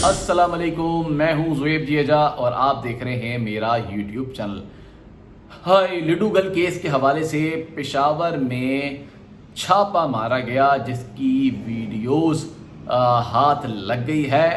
अस्सलाम वालेकुम, मैं हूं ज़ुएब जिएजा और आप देख रहे हैं मेरा यूट्यूब चैनल। हाय, लिडू गर्ल केस के हवाले से पेशावर में छापा मारा गया जिसकी वीडियोस हाथ लग गई है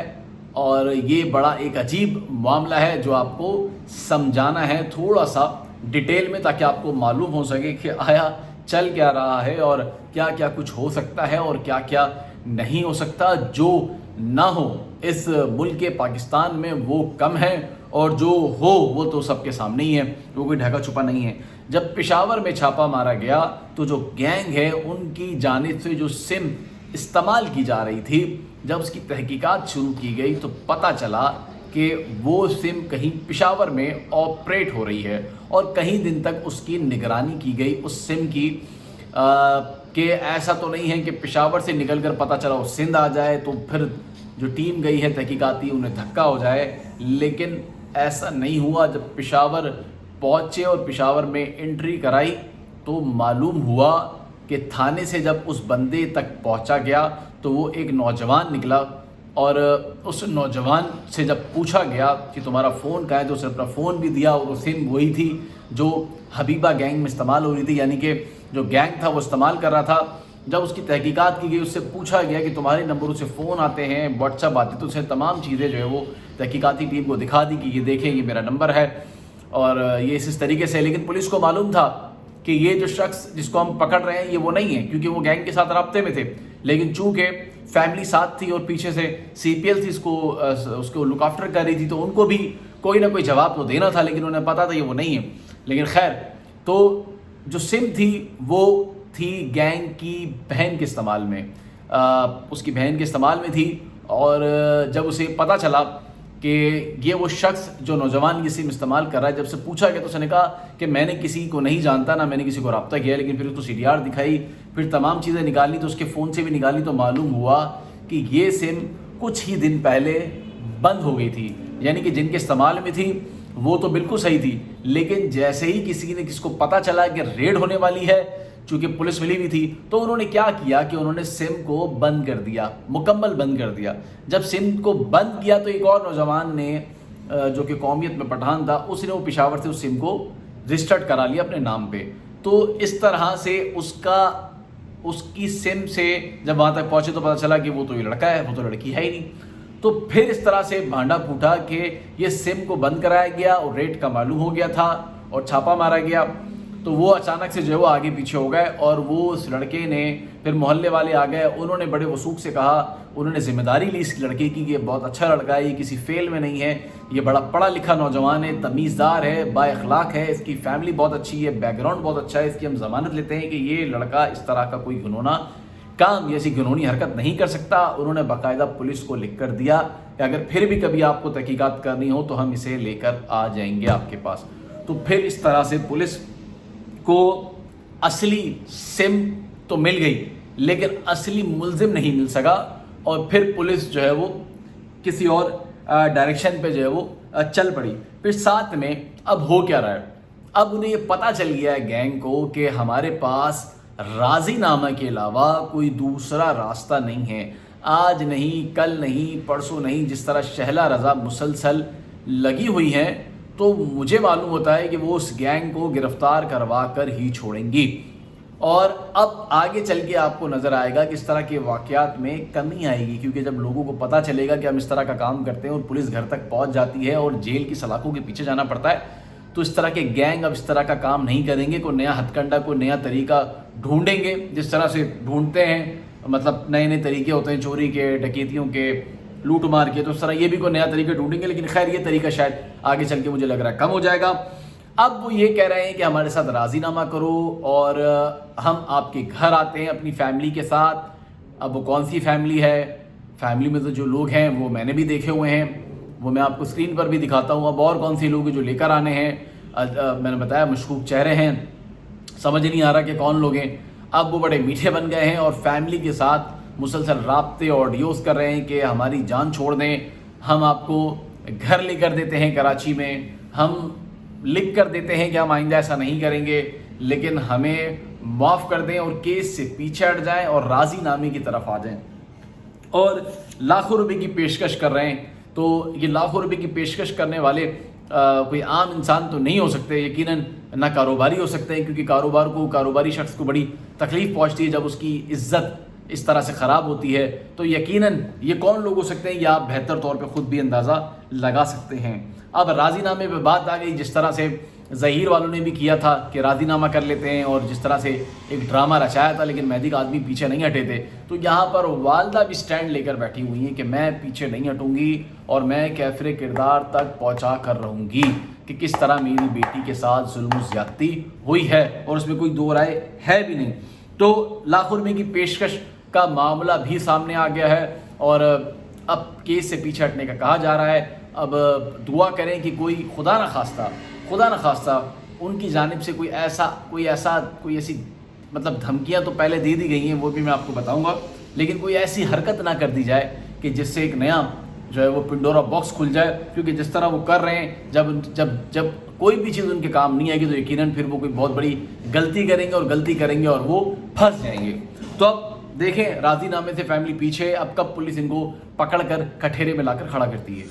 और ये बड़ा एक अजीब मामला है जो आपको समझाना है थोड़ा सा डिटेल में, ताकि आपको मालूम हो सके कि आया चल क्या रहा है और क्या क्या कुछ हो सकता है और क्या क्या नहीं हो सकता। जो ना हो इस मुल्क के पाकिस्तान में वो कम है और जो हो वो तो सबके सामने ही है, वो कोई ढका छुपा नहीं है। जब पेशावर में छापा मारा गया तो जो गैंग है उनकी जानिब से जो सिम इस्तेमाल की जा रही थी, जब उसकी तहकीकात शुरू की गई तो पता चला कि वो सिम कहीं पेशावर में ऑपरेट हो रही है और कहीं दिन तक उसकी निगरानी की गई उस सिम की कि ऐसा तो नहीं है कि पेशावर से निकल कर पता चला वो सिंध आ जाए तो फिर जो टीम गई है तहकीकाती उन्हें धक्का हो जाए। लेकिन ऐसा नहीं हुआ। जब पेशावर पहुँचे और पेशावर में एंट्री कराई तो मालूम हुआ कि थाने से जब उस बंदे तक पहुँचा गया तो वो एक नौजवान निकला और उस नौजवान से जब पूछा गया कि तुम्हारा फ़ोन कहाँ है तो उसने अपना फ़ोन भी दिया और वो सिम वही थी जो हबीबा गैंग में इस्तेमाल हो रही थी, यानी कि जो गैंग था वो इस्तेमाल कर रहा था। जब उसकी तहकीकात की गई उससे पूछा गया कि तुम्हारे नंबरों से फ़ोन आते हैं, व्हाट्सअप आते, तो उसने तमाम चीज़ें जो है वो तहकीकाती टीम को दिखा दी कि ये देखें ये मेरा नंबर है और ये इस तरीके से। लेकिन पुलिस को मालूम था कि ये जो शख्स जिसको हम पकड़ रहे हैं ये वो नहीं है, क्योंकि वो गैंग के साथ राब्ते में थे। लेकिन चूँकि फैमिली साथ थी और पीछे से CPL थी उसको लुक आफ्टर कर रही थी, तो उनको भी कोई ना कोई जवाब तो देना था, लेकिन उन्हें पता था ये वो नहीं है। लेकिन खैर, तो जो सिम थी वो थी गैंग की बहन के इस्तेमाल में, उसकी बहन के इस्तेमाल में थी। और जब उसे पता चला कि ये वो शख्स जो नौजवान की सिम इस्तेमाल कर रहा है, जब से पूछा गया तो उसने कहा कि मैंने किसी को नहीं जानता, ना मैंने किसी को रब्ता किया। लेकिन फिर उसको CDR दिखाई, फिर तमाम चीज़ें निकाली तो उसके फ़ोन से भी निकाली तो मालूम हुआ कि ये सिम कुछ ही दिन पहले बंद हो गई थी, यानी कि जिनके इस्तेमाल में थी वो तो बिल्कुल सही थी। लेकिन जैसे ही किसको पता चला कि रेड होने वाली है, चूँकि पुलिस मिली हुई थी, तो उन्होंने क्या किया कि उन्होंने सिम को बंद कर दिया, मुकम्मल बंद कर दिया। जब सिम को बंद किया तो एक और नौजवान ने जो कि कौमियत में पठान था, उसने वो पेशावर से उस सिम को रजिस्टर्ड करा लिया अपने नाम पे। तो इस तरह से उसकी सिम से जब वहाँ तक पहुँचे तो पता चला कि वो तो ये लड़का है, वो तो लड़की है ही नहीं। तो फिर इस तरह से भांडा फूटा कि ये सिम को बंद कराया गया और रेट का मालूम हो गया था और छापा मारा गया। तो वो अचानक से जो है वो आगे पीछे हो गए और वो उस लड़के ने, फिर मोहल्ले वाले आ गए, उन्होंने बड़े वसूख से कहा, उन्होंने जिम्मेदारी ली इस लड़के की कि ये बहुत अच्छा लड़का है, ये किसी फेल में नहीं है, ये बड़ा पढ़ा लिखा नौजवान है, तमीज़दार है, बाअखलाक है, इसकी फैमिली बहुत अच्छी है, बैकग्राउंड बहुत अच्छा है, इसकी हम ज़मानत लेते हैं कि ये लड़का इस तरह का कोई घिनौना काम, ऐसी घिनौनी हरकत नहीं कर सकता। उन्होंने बाकायदा पुलिस को लिख कर दिया कि अगर फिर भी कभी आपको तहकीकात करनी हो तो हम इसे लेकर आ जाएंगे आपके पास। तो फिर इस तरह से पुलिस को असली सिम तो मिल गई, लेकिन असली मुलजिम नहीं मिल सका और फिर पुलिस जो है वो किसी और डायरेक्शन पे जो है वो चल पड़ी। फिर साथ में अब हो क्या रहा है, अब उन्हें ये पता चल गया है गैंग को कि हमारे पास राज़ीनामा के अलावा कोई दूसरा रास्ता नहीं है। आज नहीं, कल नहीं, परसों नहीं, जिस तरह शहला रज़ा मुसलसल लगी हुई हैं, तो मुझे मालूम होता है कि वो उस गैंग को गिरफ्तार करवा कर ही छोड़ेंगी। और अब आगे चल के आपको नज़र आएगा कि इस तरह के वाक़यात में कमी आएगी, क्योंकि जब लोगों को पता चलेगा कि हम इस तरह का काम करते हैं और पुलिस घर तक पहुंच जाती है और जेल की सलाखों के पीछे जाना पड़ता है, तो इस तरह के गैंग अब इस तरह का काम नहीं करेंगे। कोई नया हथकंडा, कोई नया तरीका ढूंढेंगे, जिस तरह से ढूंढते हैं, मतलब नए नए तरीके होते हैं चोरी के, डकैतियों के, लूट मार के, तो उस तरह ये भी कोई नया तरीका ढूंढेंगे। लेकिन खैर ये तरीका शायद आगे चल के मुझे लग रहा है कम हो जाएगा। अब वो ये कह रहे हैं कि हमारे साथ राज़ीनामा करो और हम आपके घर आते हैं अपनी फैमिली के साथ। अब वो कौन सी फैमिली है, फैमिली में तो जो लोग हैं वो मैंने भी देखे हुए हैं, वो मैं आपको स्क्रीन पर भी दिखाता हूँ। अब और कौन से लोग जो लेकर आने हैं, मैंने बताया मशकूक चेहरे हैं, समझ नहीं आ रहा कि कौन लोग हैं। अब वो बड़े मीठे बन गए हैं और फैमिली के साथ मुसलसल राब्ते ऑडियोज़ कर रहे हैं कि हमारी जान छोड़ दें, हम आपको घर लेकर देते हैं कराची में, हम लिख कर देते हैं कि हम आइंदा ऐसा नहीं करेंगे, लेकिन हमें माफ़ कर दें और केस से पीछे हट जाएं और राज़ीनामे की तरफ आ जाएं। और लाखों रुपए की पेशकश कर रहे हैं تو یہ لاکھوں روپے کی پیشکش کرنے والے کوئی عام انسان تو نہیں ہو سکتے، یقیناً نہ کاروباری ہو سکتے ہیں، کیونکہ کاروباری شخص کو بڑی تکلیف پہنچتی ہے جب اس کی عزت اس طرح سے خراب ہوتی ہے. تو یقیناً یہ کون لوگ ہو سکتے ہیں، یہ آپ بہتر طور پہ خود بھی اندازہ لگا سکتے ہیں. اب راضی نامے پہ بات آ گئی، جس طرح سے ظہیر والوں نے بھی کیا تھا کہ راضی نامہ کر لیتے ہیں، اور جس طرح سے ایک ڈرامہ رچایا تھا، لیکن مہدی کا آدمی پیچھے نہیں ہٹے تھے. تو یہاں پر والدہ بھی سٹینڈ لے کر بیٹھی ہوئی ہیں کہ میں پیچھے نہیں ہٹوں گی اور میں کیفر کردار تک پہنچا کر رہوں گی کہ کس طرح میری بیٹی کے ساتھ ظلم و زیادتی ہوئی ہے، اور اس میں کوئی دو رائے ہے بھی نہیں. تو لاکھوں روپے کی پیشکش کا معاملہ بھی سامنے آ گیا ہے، اور اب کیس سے پیچھے ہٹنے کا کہا جا رہا ہے. اب دعا کریں کہ کوئی خدا نہ خواستہ ان کی جانب سے کوئی ایسی مطلب دھمکیاں تو پہلے دے دی گئی ہیں، وہ بھی میں آپ کو بتاؤں گا، لیکن کوئی ایسی حرکت نہ کر دی جائے کہ جس سے ایک نیا جو ہے وہ پنڈورا باکس کھل جائے. کیونکہ جس طرح وہ کر رہے ہیں، جب کوئی بھی چیز ان کے کام نہیں آئے گی تو یقیناً پھر وہ کوئی بہت بڑی غلطی کریں گے اور وہ پھنس جائیں گے. تو اب دیکھیں راضی نامے سے فیملی پیچھے، اب کب پولیس ان کو پکڑ کر کٹہرے میں لا کر کھڑا کرتی ہے.